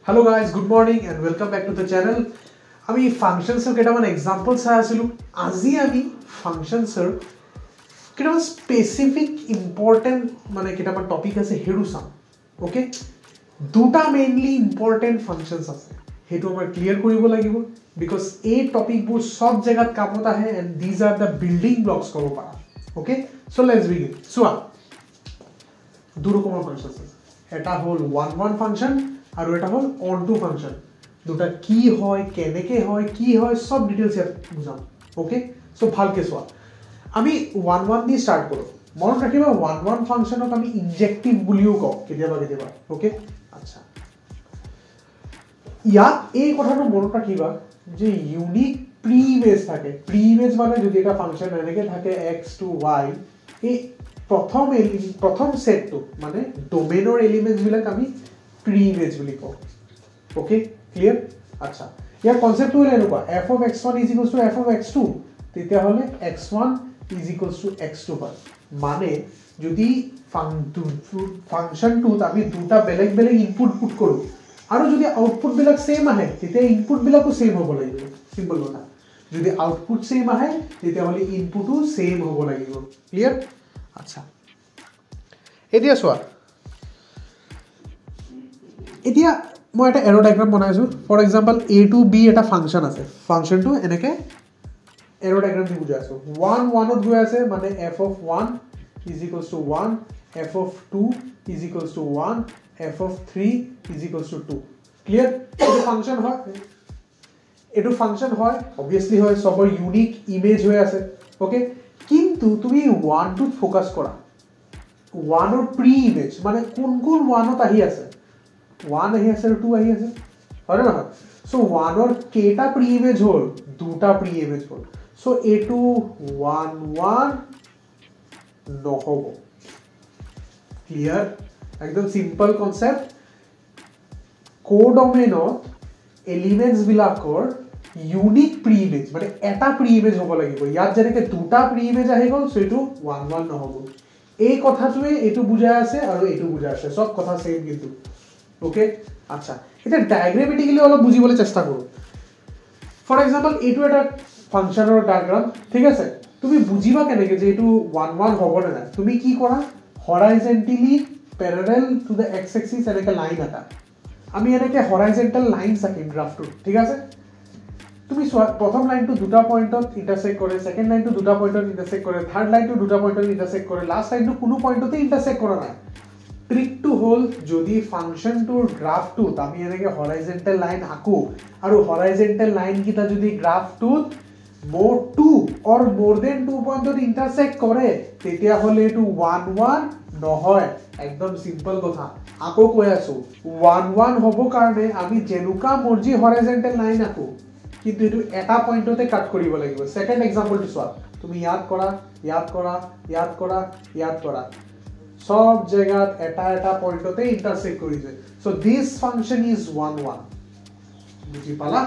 Hello guys, good morning and welcome back to the channel. আমি ফাংশনসৰ কেইটামান example চাই আছিলো আজি আমি ফাংশনসৰ কেইটামান স্পেসিফিক ইম্পৰ্টেন্ট মানে কেইটামান টপিক আছে হেৰু চাম ওকে দুটা মেইনলি ইম্পৰ্টেন্ট ফাংশনস আছে হেতু আমাৰ ক্লিয়াৰ কৰিব লাগিব বিকজ এই টপিকবোৰ সব জায়গাত কামত আহে and these are the building blocks ক'ব পাৰা okay so let's begin so দুটো ৰকমৰ ফাংশনস আছে এটা হল ওয়ান ওয়ান ফাংশন আৰু এটা হল অন টু ফাংশন দুটা কি হয় কেনেকে হয় কি হয় সব ডিটেইলস ইয়াত বুজাম ওকে সো ভালকে সোয়া আমি ওয়ান ওয়ান দি স্টার্ট কৰো মনত ৰাখিবা ওয়ান ওয়ান ফাংশনক আমি ইনজেক্টিভ বুলিও কও কেতিয়াবা ওকে আচ্ছা ইয়াত এই কথাটো মনত ৰাখিবা যে ইউনিক প্ৰি ইমেজ থাকে প্ৰি ইমেজ মানে যদি এটা ফাংশন এনেকে থাকে x to y এই প্ৰথম সেটটো মানে ডোমেইনৰ এলিমেন্টস বিলাক আমি প্ৰি ইমেজ বুলি কও ওকে ক্লিয়াৰ আচ্ছা ইয়াৰ কনসেপ্ট হল এনেকুৱা f of x1 is equals to f of x2 তেতিয়া হলে x1 is equals to x2 হয় মানে যদি ফাংশনটোত আমি দুটা বেলেগ বেলেগ ইনপুট পুট কৰো আৰু যদি আউটপুট বিলাক সেম আহে তেতিয়া ইনপুট বিলাকো সেম হ'ব লাগিব সিম্পল কথা যদি আউটপুট সেম আহে তেতিয়া হলে ইনপুটও সেম হ'ব লাগিব ক্লিয়াৰ আচ্ছা এতিয়া সোৱা এতিয়া মই এটা এৰো ডায়াগ্ৰাম বনাইছো for example a to b এটা ফাংশন আছে ফাংশনটো এনেকে এৰো ডায়াগ্ৰাম দি বুজাই আছো 1 1 ত গৈ আছে মানে f of 1 is equals to 1 f of 2 is equals to 1 f of 3 is equals to 2 clear এটো ফাংশন হয় obviously হয় সবৰ ইউনিক ইমেজ হৈ আছে ওকে কিন্তু তুমি 1 টো ফোকাস কৰা 1 ৰ প্ৰি ইমেজ মানে কোন 1 ত আহি আছে 1 আহি আছে 2 আহি আছে হয় না সো 1 ৰ কেটা প্ৰি ইমেজ হল দুটা প্ৰি ইমেজ হল সো এটো 1 1 নহব ক্লিয়াৰ একদম সিম্পল কনসেপ্ট কোডোমেইনত এলিমেন্টস বিলাকৰ ইউনিক প্ৰি ইমেজ মানে এটা প্ৰি ইমেজ হ'ব লাগিব ইয়াত যেনেকৈ দুটা প্ৰি ইমেজ আহি গল সো এটো 1 1 নহব এই কথাটোৱে এটো বুজাই আছে আৰু এটো বুজাই আছে সব কথা সেম কিন্তু ওকে আচ্ছা এটা ডায়াগ্রামেটিক্যালি অলপ বুজিবলৈ চেষ্টা কৰো ফৰ এক্সাম্পল এটো এটা ফাংশনৰ ডায়াগ্ৰাম ঠিক আছে তুমি বুজিবা কেনেকৈ যে এটো 1 1 হ'ব না তুমি কি কৰা হৰাইজন্টালি প্যাৰালেল টু দা x axis এনেকা লাইন এটা আমি এনেকে হৰাইজন্টাল লাইন সাকিম গ্ৰাফটো ঠিক আছে তুমি প্ৰথম লাইনটো দুটা পয়েন্টত ইন্টাৰসেক্ট কৰে সেকেন্ড লাইনটো দুটা পয়েন্টত ইন্টাৰসেক্ট কৰে থাৰ্ড লাইনটো দুটা পয়েন্টত ইন্টাৰসেক্ট কৰে লাস্ট লাইনটো কোনো পয়েন্টতে ইন্টাৰসেক্ট কৰা নাই ট্ৰিকটো হল যদি ফাংশনটোৰ গ্ৰাফটোত আমি এনেকে হৰাইজন্টাল লাইন আকো আৰু হৰাইজন্টাল লাইন কিটা যদি গ্ৰাফটোত more 2 or more than 2 পয়েন্টত ইন্টাৰসেক্ট কৰে তেতিয়া হলে এটো 1 1 নহয় একদম সিম্পল কথা আকো কৈ আছো 1 1 হ'ব কাৰণে আমি যেনুকা মৰ্জি হৰাইজন্টাল লাইন আকো কিন্তু এটো এটা পয়েন্টতে কাট কৰিব লাগিব সেকেন্ড এক্সাম্পলটো চোৱা তুমি ইয়াত কৰা সব জায়গাত এটা পয়েন্টতে ইন্টাৰসেক্ট কৰিছে সো দিস ফাংশন ইজ 1 1 বুজি পালা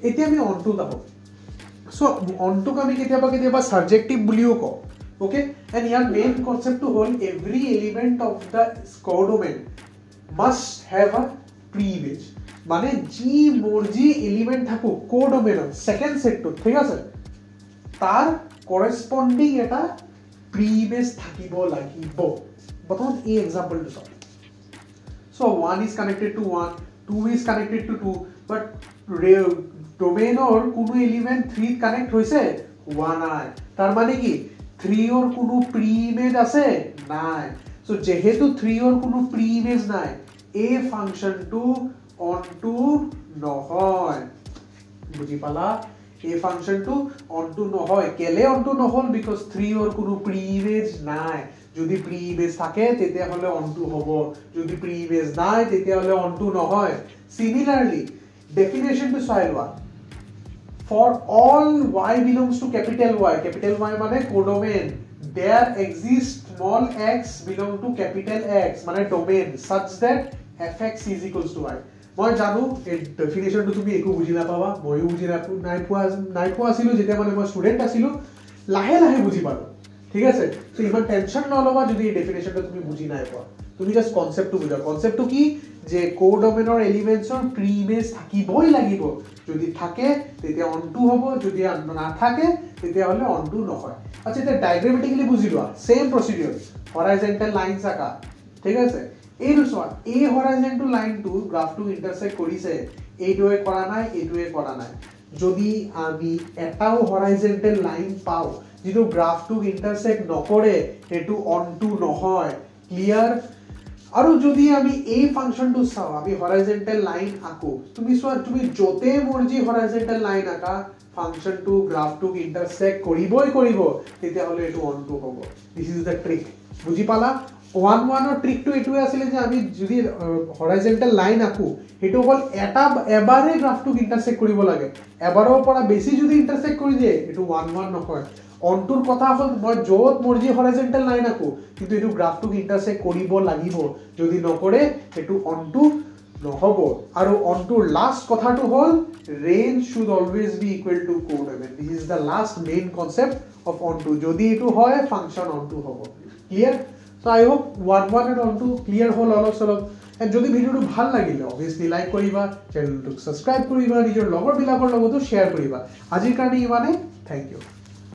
এতিয়া আমি অন টু যাব সো অন টু আমি কেতিয়াবা সাবজেক্টিভ বুলিও কও ওকে এন্ড ইয়াৰ মেইন কনসেপ্টটো হল every element of the codomain must have a pre image মানে জি মৰ্জি এলিমেন্ট থাকো কোডোমেইনৰ সেকেন্ড সেটটো ঠিক আছে তাৰ কৰেসপন্ডিং এটা প্ৰি ইমেজ থাকিব লাগিব বৰ্তমান এই এক্সাম্পলটো চাও so 1 is connected to 1 2 is connected to 2 but ডোমেইনৰ কোনো এলিমেন্ট 3 কানেক্ট হৈছে হোৱা নাই তাৰ মানে কি 3 ৰ কোনো প্ৰি ইমেজ আছে নাই সো যেহেতু 3 ৰ কোনো প্ৰি ইমেজ নাই এই ফাংশনটো অন টু নহয় বুজি পালা এই ফাংশনটো অন টু নহয় কেলে অন টু নহল বিকজ 3 ৰ কোনো প্ৰি ইমেজ নাই যদি প্ৰি ইমেজ থাকে তেতিয়া হলে অন টু হ'ব যদি প্ৰি ইমেজ নাই তেতিয়া হলে অন টু নহয় সিমিলাৰলি ডেফিনেশন টু চাই লোৱা for all y belongs to capital Y মানে codomain there exists small x belong to capital X মানে domain such that fx is equals to y মই জানো এই ডেফিনেশনটো তুমি একো বুজি নাপাবা মইও বুজি নাই পোৱা আছিল যেতিয়া মানে মই স্টুডেন্ট আছিল লাহে লাহে বুজি পালো ঠিক আছে সো ইমান টেনশন নলবা যদি এই ডেফিনেশনটো তুমি বুজি নাই পোৱা তুমি জাস্ট কনসেপ্টটো বুঝা কনসেপ্টটো কি যে কোডমেনৰ এলিমেন্টছৰ প্ৰি ইমেজ থাকিবই লাগিব যদি থাকে তেতিয়া অনটো হ'ব যদি নাথাকে তেতিয়া হলে অনটো নহয় আচ্ছা এটা ডায়াগ্ৰামেটিক্যালি বুজি লোৱা সেম প্ৰসিডিউৰ হৰাইজন্টাল লাইনছ আকা ঠিক আছে এইটো চোৱা এই হৰাইজন্টাল লাইনটো গ্ৰাফটো ইন্টাৰসেক্ট কৰিছে এইটোৱে কৰা নাই এইটোৱে কৰা নাই যদি আমি এটাও হৰাইজন্টাল লাইন পাও যেটো গ্ৰাফটো ইন্টাৰসেক্ট নকৰে এটো অনটো নহয় ক্লিয়াৰ আৰু যদি আমি এই ফাংশনটো চাও আমি হৰাইজন্টাল লাইন আকো তুমি সোৱা তুমি যতে মৰ্জি হৰাইজন্টাল লাইন আকা ফাংশনটো গ্ৰাফটো ইন্টাৰসেক্ট কৰিবই কৰিব তেতিয়া হলে এটো অনটো হ'ব দিস ইজ দা ট্ৰিক বুজি পালা 1 ৰ ট্ৰিকটো এটোৱে আছিল যে আমি যদি হৰাইজন্টাল লাইন আকো হেটো হল এটা এবাৰে গ্ৰাফটো ইন্টাৰসেক্ট কৰিব লাগে এবাৰৰ পৰা বেছি যদি ইন্টাৰসেক্ট কৰি দিয়ে এটো 1 নহয় অনটোৰ কথা হল মই যত মৰ্জি হৰাইজন্টাল লাইন আকো কিন্তু এটো গ্ৰাফটো ইন্টাৰসেক্ট কৰিব লাগিব যদি নকৰে এটো অনটো নহব আৰু অনটোৰ লাষ্ট কথাটো হল range should always be equal to code even this is the last main concept of onto যদি এটো হয় ফাংশন অনটো হ'ব clear So I hope 1 and on to clear hole অলপ সলপ and যদি ভিডিওটো ভাল লাগিলে obviously লাইক কৰিবা চ্যানেলটো সাবস্ক্ৰাইব কৰিবা নিজৰ লগৰ বিলাকৰ লগতো শেয়াৰ কৰিবা আজিৰ কাৰণে ইমানে থ্যাংক ইউ